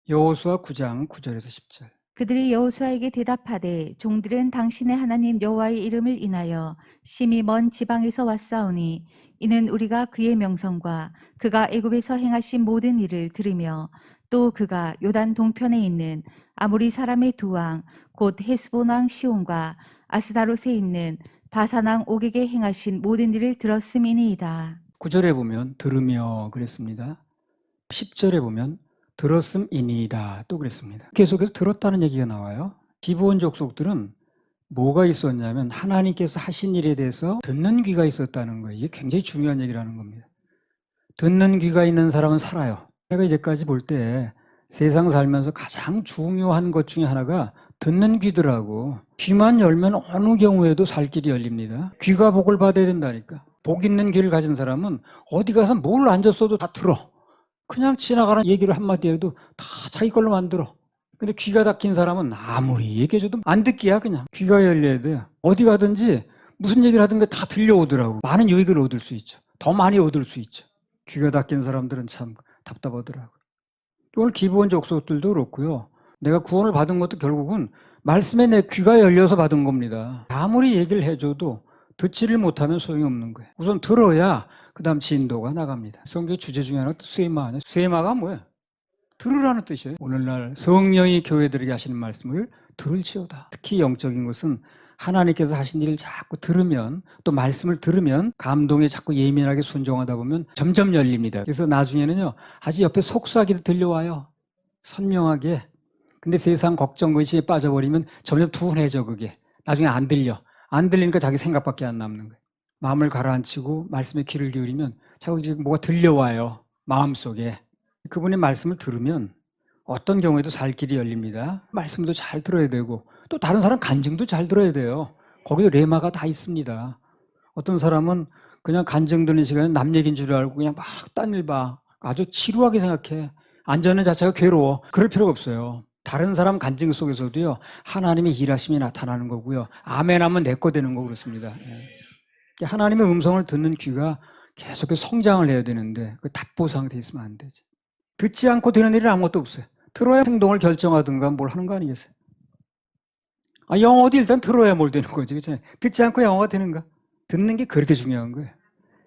여호수아 9장 9절에서 10절. 그들이 여호수아에게 대답하되 종들은 당신의 하나님 여호와의 이름을 인하여 심히 먼 지방에서 왔사오니 이는 우리가 그의 명성과 그가 애굽에서 행하신 모든 일을 들으며 또 그가 요단 동편에 있는 아모리 사람의 두 왕 곧 헤스본 왕 시온과 아스다롯에 있는 바산 왕 옥에게 행하신 모든 일을 들었음이니이다. 9절에 보면 들으며 그랬습니다. 10절에 보면 들었음이니이다 또 그랬습니다. 계속해서 들었다는 얘기가 나와요. 기브온 족속들은 뭐가 있었냐면 하나님께서 하신 일에 대해서 듣는 귀가 있었다는 거예요. 이게 굉장히 중요한 얘기라는 겁니다. 듣는 귀가 있는 사람은 살아요. 제가 이제까지 볼 때 세상 살면서 가장 중요한 것 중에 하나가 듣는 귀더라고. 귀만 열면 어느 경우에도 살 길이 열립니다. 귀가 복을 받아야 된다니까. 복 있는 귀를 가진 사람은 어디 가서 뭘 앉았어도 다 들어. 그냥 지나가는 얘기를 한마디 해도 다 자기 걸로 만들어. 근데 귀가 닫힌 사람은 아무리 얘기해줘도 안 듣기야 그냥. 귀가 열려야 돼요. 어디 가든지 무슨 얘기를 하든 다 들려오더라고. 많은 유익을 얻을 수 있죠. 더 많이 얻을 수 있죠. 귀가 닫힌 사람들은 참 답답하더라고. 오늘 기브온 족속들도 그렇고요. 내가 구원을 받은 것도 결국은 말씀에 내 귀가 열려서 받은 겁니다. 아무리 얘기를 해줘도 듣지를 못하면 소용이 없는 거예요. 우선 들어야 그 다음 진도가 나갑니다. 성경 주제 중에 하나가 쇠마 아니에요? 쇠마가 뭐예요? 들으라는 뜻이에요. 오늘날 성령이 교회들에게 하시는 말씀을 들을지어다. 특히 영적인 것은 하나님께서 하신 일을 자꾸 들으면, 또 말씀을 들으면 감동에 자꾸 예민하게 순종하다 보면 점점 열립니다. 그래서 나중에는요, 아주 옆에 속삭이도 들려와요. 선명하게. 근데 세상 걱정 의식에 빠져버리면 점점 둔해져 그게. 나중에 안 들려. 안 들리니까 자기 생각밖에 안 남는 거예요. 마음을 가라앉히고 말씀에 귀를 기울이면 자꾸 이렇게 뭐가 들려와요. 마음속에. 그분의 말씀을 들으면 어떤 경우에도 살 길이 열립니다. 말씀도 잘 들어야 되고 또 다른 사람 간증도 잘 들어야 돼요. 거기도 레마가 다 있습니다. 어떤 사람은 그냥 간증 듣는 시간에 남 얘기인 줄 알고 그냥 막 딴 일 봐. 아주 지루하게 생각해. 앉아있는 자체가 괴로워. 그럴 필요가 없어요. 다른 사람 간증 속에서도요, 하나님의 일하심이 나타나는 거고요. 아멘 하면 내 거 되는 거 그렇습니다. 하나님의 음성을 듣는 귀가 계속해서 성장을 해야 되는데 그 답보 상태에 있으면 안 되지. 듣지 않고 되는 일은 아무것도 없어요. 들어야 행동을 결정하든가 뭘 하는 거 아니겠어요? 영어도 일단 들어야 뭘 되는 거지. 그렇잖아요. 듣지 않고 영어가 되는가? 듣는 게 그렇게 중요한 거예요.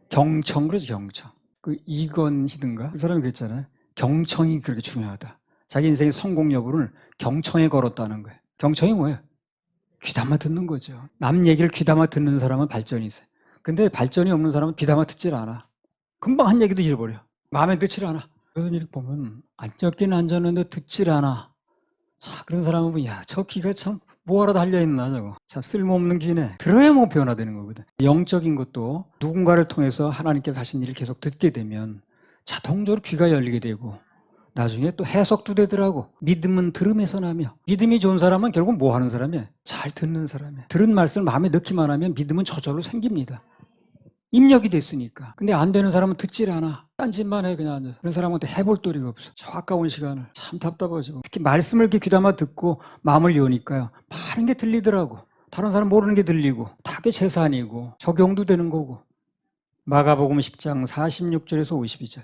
경청 그러죠, 경청. 그 이건희든가 그 사람이 그랬잖아요. 경청이 그렇게 중요하다. 자기 인생의 성공 여부를 경청에 걸었다는 거예요. 경청이 뭐예요? 귀담아 듣는 거죠. 남 얘기를 귀담아 듣는 사람은 발전이 있어요. 근데 발전이 없는 사람은 귀담아 듣질 않아. 금방 한 얘기도 잃어버려. 마음에 넣질 않아. 그런 일 보면 앉았긴 앉았는데 듣질 않아. 자, 그런 사람은 보면 저 귀가 참 뭐하러 달려있나 저거. 참 쓸모없는 귀네. 들어야 뭐 변화되는 거거든. 영적인 것도 누군가를 통해서 하나님께서 하신 일을 계속 듣게 되면 자동적으로 귀가 열리게 되고 나중에 또 해석도 되더라고. 믿음은 들음에서 나며. 믿음이 좋은 사람은 결국 뭐 하는 사람이야? 잘 듣는 사람이야. 들은 말씀을 마음에 넣기만 하면 믿음은 저절로 생깁니다. 입력이 됐으니까. 근데 안 되는 사람은 듣질 않아. 딴짓만 해 그냥 앉아서. 그런 사람한테 해볼 도리가 없어. 저 아까운 시간을. 참 답답하죠. 특히 말씀을 이렇게 귀담아 듣고 마음을 여니까요. 많은 게 들리더라고. 다른 사람 모르는 게 들리고 다 그게 재산이고 적용도 되는 거고. 마가복음 10장 46절에서 52절.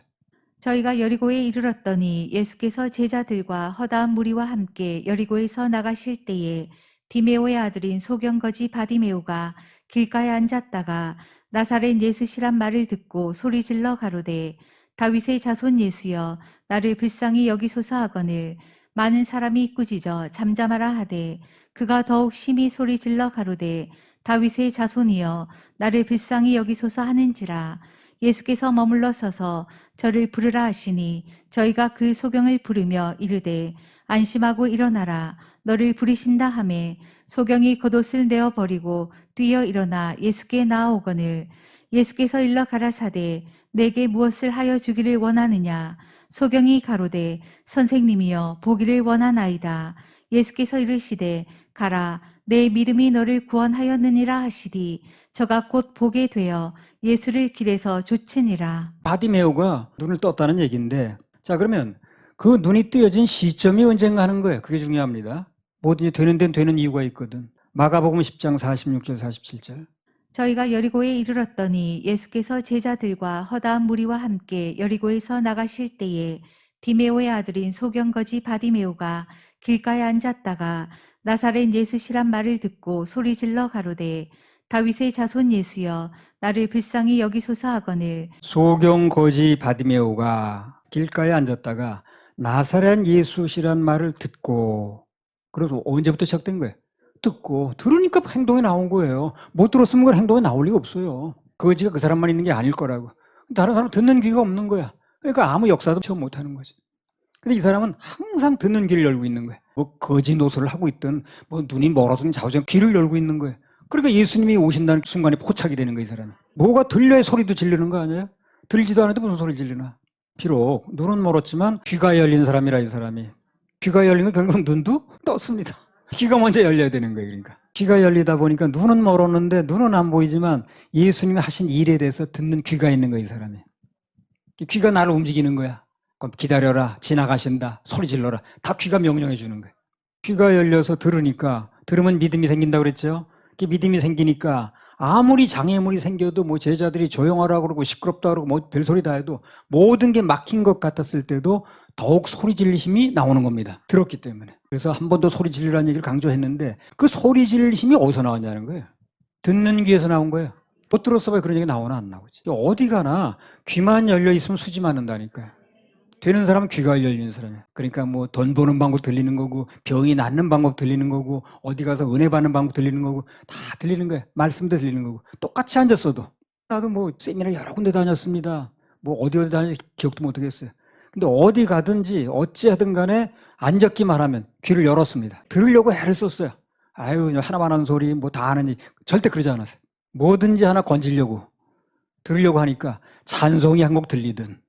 저희가 여리고에 이르렀더니 예수께서 제자들과 허다한 무리와 함께 여리고에서 나가실 때에 디메오의 아들인 소경거지 바디메오가 길가에 앉았다가 나사렛 예수시란 말을 듣고 소리질러 가로되 다윗의 자손 예수여 나를 불쌍히 여기소서 하거늘 많은 사람이 꾸짖어 잠잠하라 하되 그가 더욱 심히 소리질러 가로되 다윗의 자손이여 나를 불쌍히 여기소서 하는지라. 예수께서 머물러 서서 저를 부르라 하시니 저희가 그 소경을 부르며 이르되 안심하고 일어나라 너를 부르신다 하매 소경이 겉옷을 내어 버리고 뛰어 일어나 예수께 나아오거늘 예수께서 일러 가라사대 내게 무엇을 하여 주기를 원하느냐. 소경이 가로되 선생님이여 보기를 원하나이다. 예수께서 이르시되 가라 내 믿음이 너를 구원하였느니라 하시니 저가 곧 보게 되어 예수를 길에서 좇으니라. 바디메오가 눈을 떴다는 얘기인데, 자 그러면 그 눈이 뜨여진 시점이 언젠가 하는 거예요. 그게 중요합니다. 뭐든지 되는 데는 되는 이유가 있거든. 마가복음 10장 46절 47절. 저희가 여리고에 이르렀더니 예수께서 제자들과 허다한 무리와 함께 여리고에서 나가실 때에 디메오의 아들인 소경거지 바디메오가 길가에 앉았다가 나사렛 예수시란 말을 듣고 소리질러 가로되 다윗의 자손 예수여 나를 불쌍히 여기소서 하거늘 소경 거지 바디메오가 길가에 앉았다가 나사렛 예수시란 말을 듣고, 그래서 언제부터 시작된 거예요? 듣고, 들으니까 행동이 나온 거예요. 못 들었으면 그 행동이 나올 리가 없어요. 거지가 그 사람만 있는 게 아닐 거라고. 다른 사람 듣는 귀가 없는 거야. 그러니까 아무 역사도 체험 못 하는 거지. 근데 이 사람은 항상 듣는 귀를 열고 있는 거예요. 뭐 거지 노소를 하고 있든 뭐 눈이 멀어든 좌우전 귀를 열고 있는 거예요. 그러니까 예수님이 오신다는 순간에 포착이 되는 거예요, 이 사람이. 뭐가 들려야 소리도 지르는 거 아니에요? 들리지도 않는데 무슨 소리를 지르나? 비록 눈은 멀었지만 귀가 열린 사람이라, 이 사람이. 귀가 열린 건 결국 눈도 떴습니다. 귀가 먼저 열려야 되는 거예요, 그러니까. 귀가 열리다 보니까 눈은 멀었는데 눈은 안 보이지만 예수님이 하신 일에 대해서 듣는 귀가 있는 거예요, 이 사람이. 귀가 나를 움직이는 거야. 그럼 기다려라, 지나가신다, 소리 질러라. 다 귀가 명령해 주는 거예요. 귀가 열려서 들으니까, 들으면 믿음이 생긴다고 그랬죠? 믿음이 생기니까 아무리 장애물이 생겨도 뭐 제자들이 조용하라고 그러고 시끄럽다 그러고 뭐 별소리 다 해도 모든 게 막힌 것 같았을 때도 더욱 소리 질리심이 나오는 겁니다. 들었기 때문에. 그래서 한 번 더 소리 지르라는 얘기를 강조했는데 그 소리 질리심이 어디서 나왔냐는 거예요. 듣는 귀에서 나온 거예요. 못 들었어 봐야 그런 얘기 나오나 안 나오지. 어디 가나 귀만 열려 있으면 수지 맞는다니까요. 되는 사람은 귀가 열리는 사람이야. 그러니까 뭐 돈 버는 방법 들리는 거고 병이 낫는 방법 들리는 거고 어디 가서 은혜 받는 방법 들리는 거고 다 들리는 거야. 말씀도 들리는 거고. 똑같이 앉았어도. 나도 뭐 세미나 여러 군데 다녔습니다. 뭐 어디 다녔는지 기억도 못 하겠어요. 근데 어디 가든지 어찌하든 간에 앉았기만 하면 귀를 열었습니다. 들으려고 애를 썼어요. 아유 하나만 하는 소리 뭐 다 하는 얘기 절대 그러지 않았어요. 뭐든지 하나 건지려고 들으려고 하니까 찬송이 한 곡 들리든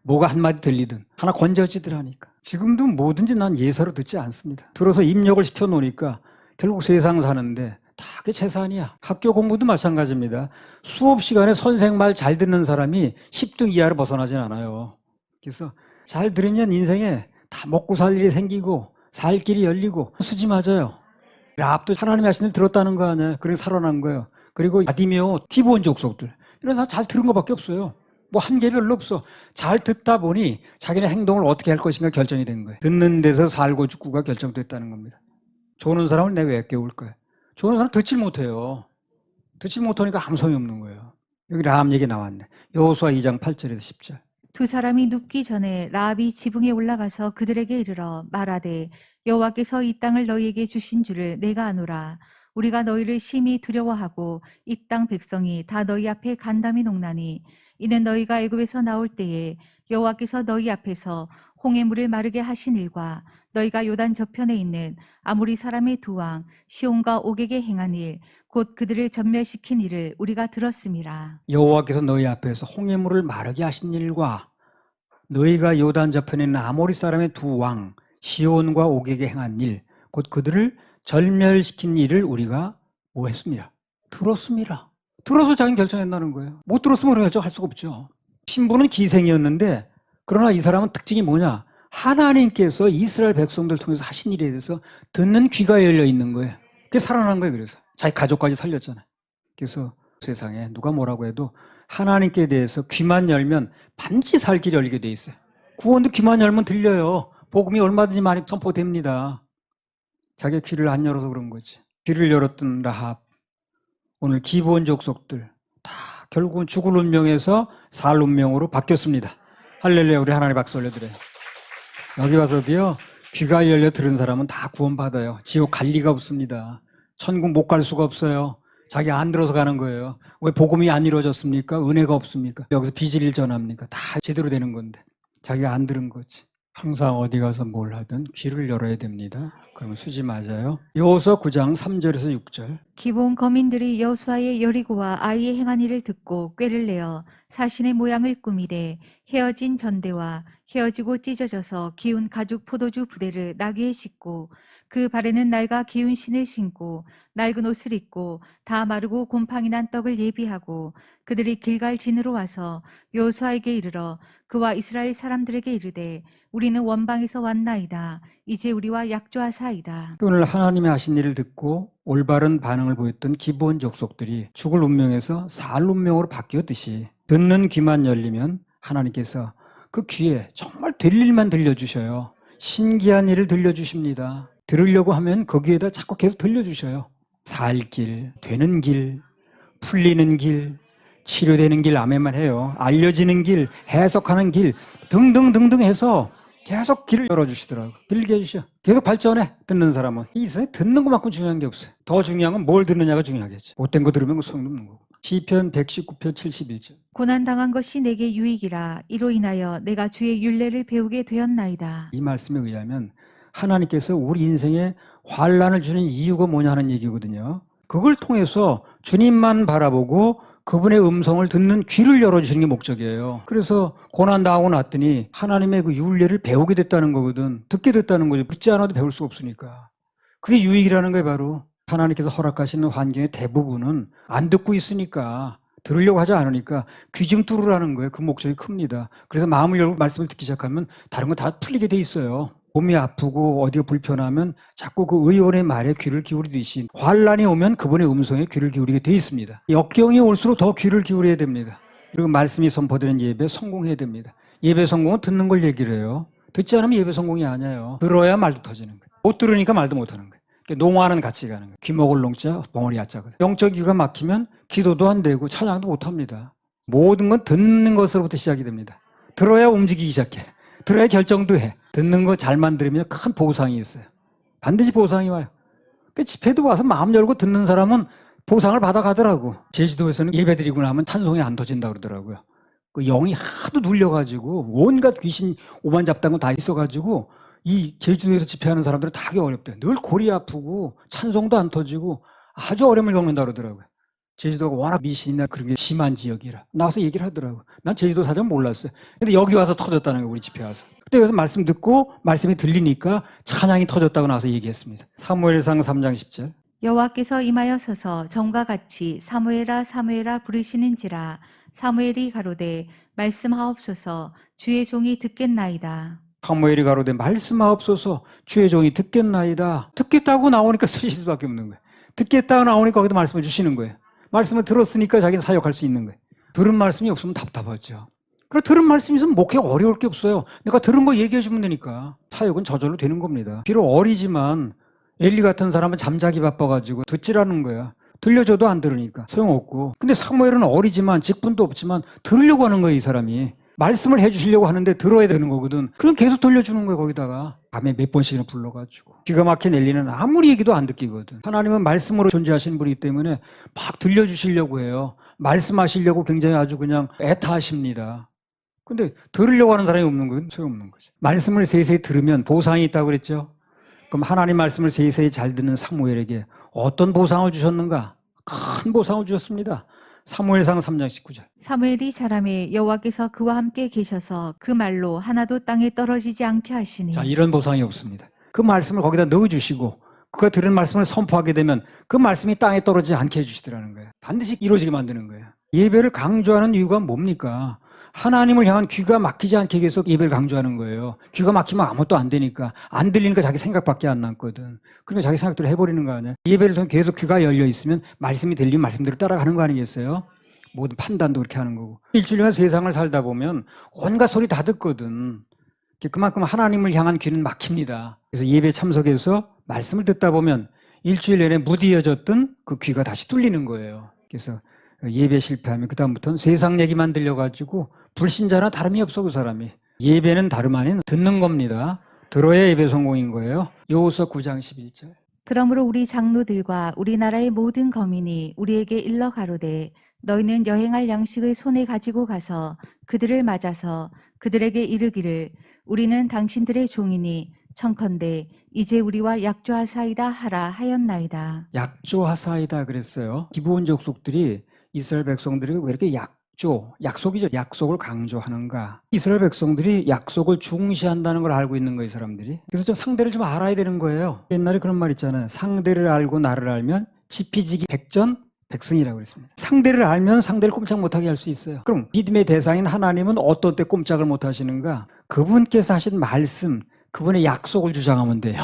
뭐가 한마디 들리든 하나 건져지더라니까. 지금도 뭐든지 난 예사로 듣지 않습니다. 들어서 입력을 시켜놓으니까 결국 세상 사는데 다 그게 재산이야. 학교 공부도 마찬가지입니다. 수업 시간에 선생 말 잘 듣는 사람이 10등 이하를 벗어나진 않아요. 그래서 잘 들으면 인생에 다 먹고 살 일이 생기고 살 길이 열리고 수지 맞아요. 랍도 하나님의 하신 일 들었다는 거 아니에요. 그래서 살아난 거예요. 그리고 바디메오 기본 족속들 이런 사람 잘 들은 것밖에 없어요. 뭐 한계 별로 없어. 잘 듣다 보니 자기네 행동을 어떻게 할 것인가 결정이 된 거예요. 듣는 데서 살고 죽고가 결정됐다는 겁니다. 조는 사람을 내가 왜 깨울 거야? 조는 사람 듣질 못해요. 듣지 못하니까 아무 소용이 없는 거예요. 여기 라합 얘기 나왔네. 여호수아 2장 8절에서 10절. 두 사람이 눕기 전에 라합이 지붕에 올라가서 그들에게 이르러 말하되 여호와께서 이 땅을 너희에게 주신 줄을 내가 아노라. 우리가 너희를 심히 두려워하고 이 땅 백성이 다 너희 앞에 간담이 녹나니 이는 너희가 애굽에서 나올 때에 여호와께서 너희 앞에서 홍해 물을 마르게 하신 일과 너희가 요단 저편에 있는 아모리 사람의 두 왕 시온과 옥에게 행한 일 곧 그들을 전멸시킨 일을 우리가 들었음이라. 여호와께서 너희 앞에서 홍해물을 마르게 하신 일과 너희가 요단 저편에 있는 아모리 사람의 두 왕 시온과 옥에게 행한 일 곧 그들을 절멸시킨 일을 우리가 뭐 했습니다. 들었습니다. 들어서 자기는 결정했다는 거예요. 못 들었으면 그런 결정할 수가 없죠. 신부는 기생이었는데 그러나 이 사람은 특징이 뭐냐? 하나님께서 이스라엘 백성들 통해서 하신 일에 대해서 듣는 귀가 열려 있는 거예요. 그게 살아난 거예요. 그래서 자기 가족까지 살렸잖아요. 그래서 세상에 누가 뭐라고 해도 하나님께 대해서 귀만 열면 반드시 살 길이 열리게 돼 있어요. 구원도 귀만 열면 들려요. 복음이 얼마든지 많이 선포됩니다. 자기 귀를 안 열어서 그런 거지. 귀를 열었던 라합, 오늘 기본 족속들 다 결국은 죽을 운명에서 살 운명으로 바뀌었습니다. 할렐루야. 우리 하나님 박수 올려드려요. 여기 와서도요, 귀가 열려 들은 사람은 다 구원받아요. 지옥 갈 리가 없습니다. 천국 못 갈 수가 없어요. 자기 안 들어서 가는 거예요. 왜 복음이 안 이루어졌습니까? 은혜가 없습니까? 여기서 비질일 전합니까? 다 제대로 되는 건데 자기가 안 들은 거지. 항상 어디 가서 뭘 하든 귀를 열어야 됩니다. 그러면 수지 맞아요. 여호수아 9장 3절에서 6절. 기본 거민들이 여호수아의 여리고와 아이의 행한 일을 듣고 꾀를 내어 사신의 모양을 꾸미되 헤어진 전대와 헤어지고 찢어져서 기운 가죽 포도주 부대를 나귀에 싣고 그 발에는 낡아 기운 신을 신고 낡은 옷을 입고 다 마르고 곰팡이 난 떡을 예비하고 그들이 길갈 진으로 와서 여호수아에게 이르러 그와 이스라엘 사람들에게 이르되 우리는 원방에서 왔나이다. 이제 우리와 약조하사이다. 오늘 하나님의 하신 일을 듣고 올바른 반응을 보였던 기본 족속들이 죽을 운명에서 살 운명으로 바뀌었듯이 듣는 귀만 열리면 하나님께서 그 귀에 정말 될 일만 들려주셔요. 신기한 일을 들려주십니다. 들으려고 하면 거기에다 자꾸 계속 들려주셔요. 살 길, 되는 길, 풀리는 길, 치료되는 길 아멘만 해요. 알려지는 길, 해석하는 길 등등등등 해서 계속 길을 열어주시더라고요. 길게 해주셔. 계속 발전해. 듣는 사람은. 이 세상에 듣는 것만큼 중요한 게 없어요. 더 중요한 건 뭘 듣느냐가 중요하겠지. 못된 거 들으면 소용없는 거고. 시편 119편 71절. 고난당한 것이 내게 유익이라. 이로 인하여 내가 주의 율례를 배우게 되었나이다. 이 말씀에 의하면 하나님께서 우리 인생에 환난을 주는 이유가 뭐냐 하는 얘기거든요. 그걸 통해서 주님만 바라보고 그분의 음성을 듣는 귀를 열어주시는 게 목적이에요. 그래서 고난당하고 났더니 하나님의 그 윤례를 배우게 됐다는 거거든. 듣게 됐다는 거죠. 듣지 않아도 배울 수 없으니까. 그게 유익이라는 거예요. 바로 하나님께서 허락하시는 환경의 대부분은 안 듣고 있으니까, 들으려고 하지 않으니까 귀 좀 뚫으라는 거예요. 그 목적이 큽니다. 그래서 마음을 열고 말씀을 듣기 시작하면 다른 거 다 풀리게 돼 있어요. 몸이 아프고 어디가 불편하면 자꾸 그 의원의 말에 귀를 기울이듯이 환난이 오면 그분의 음성에 귀를 기울이게 돼 있습니다. 역경이 올수록 더 귀를 기울여야 됩니다. 그리고 말씀이 선포되는 예배에 성공해야 됩니다. 예배 성공은 듣는 걸 얘기를 해요. 듣지 않으면 예배 성공이 아니에요. 들어야 말도 터지는 거예요. 못 들으니까 말도 못 하는 거예요. 농화는 같이 가는 거예요. 귀목을 농자, 벙어리 야자거든. 영적 귀가 막히면 기도도 안 되고 찬양도 못 합니다. 모든 건 듣는 것으로부터 시작이 됩니다. 들어야 움직이기 시작해. 들어야 결정도 해. 듣는 거 잘만 들으면 큰 보상이 있어요. 반드시 보상이 와요. 그 집회도 와서 마음 열고 듣는 사람은 보상을 받아가더라고. 제주도에서는 예배 드리고 나면 찬송이 안 터진다 그러더라고요. 그 영이 하도 눌려가지고 온갖 귀신 오만잡다한 거 다 있어가지고 이 제주도에서 집회하는 사람들은 다 하기 어렵대요. 늘 골이 아프고 찬송도 안 터지고 아주 어려움을 겪는다 그러더라고요. 제주도가 워낙 미신이나 그런 게 심한 지역이라 나와서 얘기를 하더라고요. 난 제주도 사정 몰랐어요. 근데 여기 와서 터졌다는 거예요. 우리 집회 와서. 그때 여기서 말씀 듣고 말씀이 들리니까 찬양이 터졌다고 나와서 얘기했습니다. 사무엘상 3장 10절. 여호와께서 임하여 서서 전과 같이 사무엘아 사무엘아 부르시는지라. 사무엘이 가로되 말씀하옵소서. 주의 종이 듣겠나이다. 사무엘이 가로되 말씀하옵소서. 주의 종이 듣겠나이다. 듣겠다고 나오니까 쓰실 수밖에 없는 거예요. 듣겠다고 나오니까 거기다 말씀을 주시는 거예요. 말씀을 들었으니까 자기는 사역할 수 있는 거예요. 들은 말씀이 없으면 답답하죠. 그래, 들은 말씀이 있으면 목회가 어려울 게 없어요. 내가 들은 거 얘기해 주면 되니까 사역은 저절로 되는 겁니다. 비록 어리지만 엘리 같은 사람은 잠자기 바빠가지고 듣지라는 거야. 들려줘도 안 들으니까 소용없고. 근데 사무엘은 어리지만 직분도 없지만 들으려고 하는 거예요. 이 사람이 말씀을 해주시려고 하는데 들어야 되는 거거든. 그럼 계속 들려주는 거예요. 거기다가 밤에 몇 번씩이나 불러가지고. 기가 막힌 엘리는 아무리 얘기도 안 듣기거든. 하나님은 말씀으로 존재하시는 분이기 때문에 막 들려주시려고 해요. 말씀하시려고 굉장히 아주 그냥 애타하십니다. 근데 들으려고 하는 사람이 없는 건 소용없는 거죠. 말씀을 세세히 들으면 보상이 있다고 그랬죠. 그럼 하나님 말씀을 세세히 잘 듣는 사무엘에게 어떤 보상을 주셨는가? 큰 보상을 주셨습니다. 사무엘상 3장 19절. 사무엘이 자라매 여호와께서 그와 함께 계셔서 그 말로 하나도 땅에 떨어지지 않게 하시니. 자, 이런 보상이 없습니다. 그 말씀을 거기다 넣어주시고 그가 들은 말씀을 선포하게 되면 그 말씀이 땅에 떨어지지 않게 해주시더라는 거예요. 반드시 이루어지게 만드는 거예요. 예배를 강조하는 이유가 뭡니까? 하나님을 향한 귀가 막히지 않게 해서 예배를 강조하는 거예요. 귀가 막히면 아무것도 안 되니까. 안 들리니까 자기 생각밖에 안 남거든. 그러니까 자기 생각대로 해버리는 거 아니에요. 예배를 통해 계속 귀가 열려 있으면 말씀이 들리면 말씀대로 따라가는 거 아니겠어요? 모든 판단도 그렇게 하는 거고. 일주일간 세상을 살다 보면 온갖 소리 다 듣거든. 그만큼 하나님을 향한 귀는 막힙니다. 그래서 예배 참석해서 말씀을 듣다 보면 일주일 내내 무디어졌던 그 귀가 다시 뚫리는 거예요. 그래서 예배 실패하면 그다음부터는 세상 얘기만 들려가지고 불신자나 다름이 없어. 그 사람이. 예배는 다름 아닌 듣는 겁니다. 들어야 예배 성공인 거예요. 여호수아 9장 11절. 그러므로 우리 장로들과 우리나라의 모든 거민이 우리에게 일러 가로되 너희는 여행할 양식을 손에 가지고 가서 그들을 맞아서 그들에게 이르기를 우리는 당신들의 종이니 청컨대 이제 우리와 약조하사이다 하라 하였나이다. 약조하사이다 그랬어요. 기브온 족속들이 이스라엘 백성들이 왜 이렇게 약속이죠. 약속을 강조하는가. 이스라엘 백성들이 약속을 중시한다는 걸 알고 있는 거예요, 이 사람들이. 그래서 좀 상대를 좀 알아야 되는 거예요. 옛날에 그런 말 있잖아요. 상대를 알고 나를 알면 지피지기 백전 백승이라고 그랬습니다. 상대를 알면 상대를 꼼짝 못하게 할 수 있어요. 그럼 믿음의 대상인 하나님은 어떤 때 꼼짝을 못 하시는가? 그분께서 하신 말씀, 그분의 약속을 주장하면 돼요.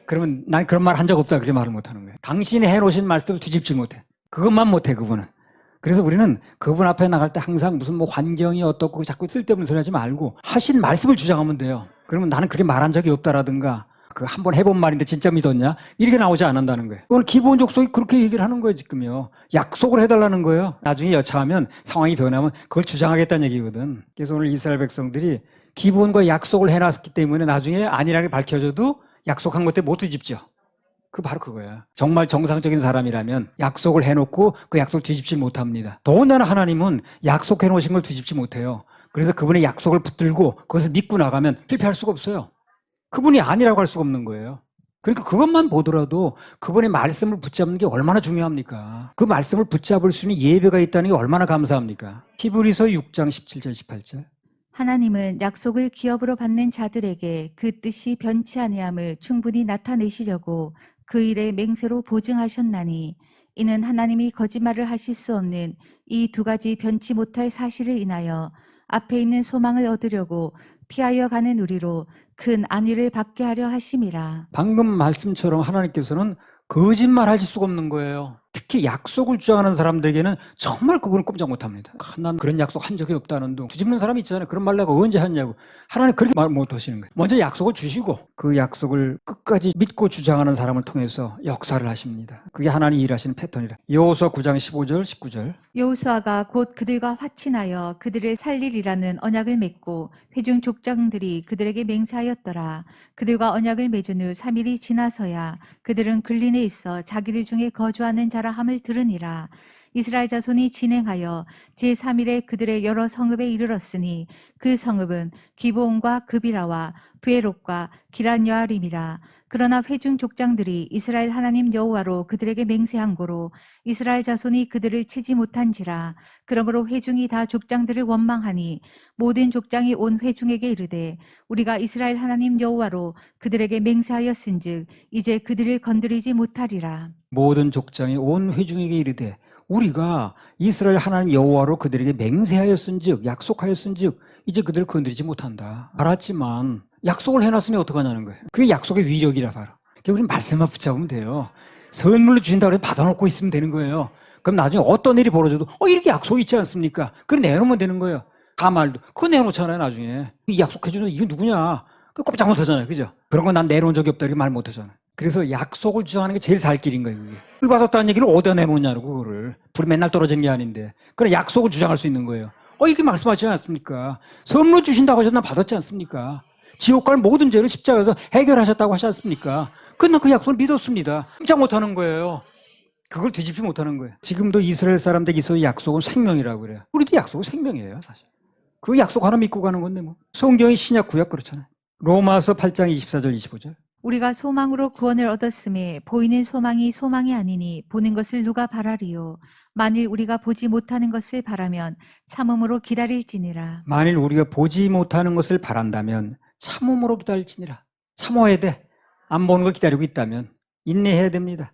그러면 난 그런 말 한 적 없다 그렇게 말을 못 하는 거예요. 당신이 해놓으신 말씀을 뒤집지 못해. 그것만 못해 그분은. 그래서 우리는 그분 앞에 나갈 때 항상 무슨 뭐 환경이 어떻고 자꾸 쓸데없는 소리 하지 말고 하신 말씀을 주장하면 돼요. 그러면 나는 그렇게 말한 적이 없다라든가 그 한 번 해본 말인데 진짜 믿었냐? 이렇게 나오지 않는다는 거예요. 오늘 기본 족속이 그렇게 얘기를 하는 거예요, 지금요. 약속을 해달라는 거예요. 나중에 여차하면 상황이 변하면 그걸 주장하겠다는 얘기거든. 그래서 오늘 이스라엘 백성들이 기본과 약속을 해놨기 때문에 나중에 아니라고 밝혀져도 약속한 것 때문에 못 뒤집죠. 바로 그거야. 정말 정상적인 사람이라면 약속을 해놓고 그 약속을 뒤집지 못합니다. 더군다나 하나님은 약속해놓으신 걸 뒤집지 못해요. 그래서 그분의 약속을 붙들고 그것을 믿고 나가면 실패할 수가 없어요. 그분이 아니라고 할 수가 없는 거예요. 그러니까 그것만 보더라도 그분의 말씀을 붙잡는 게 얼마나 중요합니까? 그 말씀을 붙잡을 수 있는 예배가 있다는 게 얼마나 감사합니까? 히브리서 6장 17절 18절. 하나님은 약속을 기업으로 받는 자들에게 그 뜻이 변치 아니함을 충분히 나타내시려고 그 일에 맹세로 보증하셨나니 이는 하나님이 거짓말을 하실 수 없는 이 두 가지 변치 못할 사실을 인하여 앞에 있는 소망을 얻으려고 피하여 가는 우리로 큰 안위를 받게 하려 하심이라. 방금 말씀처럼 하나님께서는 거짓말 하실 수가 없는 거예요. 특히 약속을 주장하는 사람들에게는 정말 그분은 꼼짝 못합니다. 난 그런 약속 한 적이 없다는 둥 뒤집는 사람이 있잖아요. 그런 말 내가 언제 했냐고. 하나님 그렇게 말 못하시는 거예요. 먼저 약속을 주시고 그 약속을 끝까지 믿고 주장하는 사람을 통해서 역사를 하십니다. 그게 하나님 일하시는 패턴이라. 여호수아 9장 15절 19절. 여호수아가 곧 그들과 화친하여 그들을 살리리라는 언약을 맺고 회중 족장들이 그들에게 맹세하였더라. 그들과 언약을 맺은 후 3일이 지나서야 그들은 근린에 있어 자기들 중에 거주하는 자라 함을 들으니라. 이스라엘 자손이 진행하여 제3일에 그들의 여러 성읍에 이르렀으니 그 성읍은 기브온과 그비라와 브에롯과 기란여아림이라. 그러나 회중 족장들이 이스라엘 하나님 여호와로 그들에게 맹세한 고로 이스라엘 자손이 그들을 치지 못한지라. 그러므로 회중이 다 족장들을 원망하니 모든 족장이 온 회중에게 이르되 우리가 이스라엘 하나님 여호와로 그들에게 맹세하였은즉 이제 그들을 건드리지 못하리라. 모든 족장이 온 회중에게 이르되 우리가 이스라엘 하나님 여호와로 그들에게 맹세하였은즉 약속하였은즉 이제 그들을 건드리지 못한다. 알았지만 약속을 해놨으니 어떡하냐는 거예요. 그게 약속의 위력이라 바로. 우리는 말씀만 붙잡으면 돼요. 선물로 주신다고 해서 받아놓고 있으면 되는 거예요. 그럼 나중에 어떤 일이 벌어져도 이렇게 약속이 있지 않습니까? 그걸 내놓으면 되는 거예요. 다 말도 그거 내놓잖아요. 나중에 이 약속해주는 이게 누구냐? 그 꼼짝 못하잖아요. 그죠? 그런 거 난 내놓은 적이 없다 이렇게 말 못하잖아요. 그래서 약속을 주장하는 게 제일 살 길인 거예요. 그게. 불 받았다는 얘기를 어디다 내놓냐고 그거를. 불이 맨날 떨어진 게 아닌데. 그래 약속을 주장할 수 있는 거예요. 이렇게 말씀하시지 않습니까? 선물 주신다고 하셔서 난 받았지 않습니까? 지옥 갈 모든 죄를 십자가에서 해결하셨다고 하지 않습니까? 그난 그 약속을 믿었습니다. 꼼짝 못하는 거예요. 그걸 뒤집지 못하는 거예요. 지금도 이스라엘 사람들에게 있어서 약속은 생명이라고 그래요. 우리도 약속은 생명이에요, 사실. 그 약속 하나 믿고 가는 건데 뭐. 성경이 신약 구약 그렇잖아요. 로마서 8장 24절 25절. 우리가 소망으로 구원을 얻었음에 보이는 소망이 소망이 아니니 보는 것을 누가 바라리요. 만일 우리가 보지 못하는 것을 바라면 참음으로 기다릴지니라. 만일 우리가 보지 못하는 것을 바란다면 참음으로 기다릴지니라. 참아야 돼. 안 보는 걸 기다리고 있다면 인내해야 됩니다.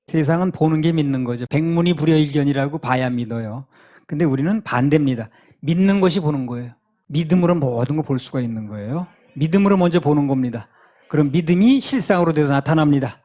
세상은 보는 게 믿는 거죠. 백문이 불여일견이라고 봐야 믿어요. 근데 우리는 반대입니다. 믿는 것이 보는 거예요. 믿음으로 모든 걸 볼 수가 있는 거예요. 믿음으로 먼저 보는 겁니다. 그럼 믿음이 실상으로 돼서 나타납니다.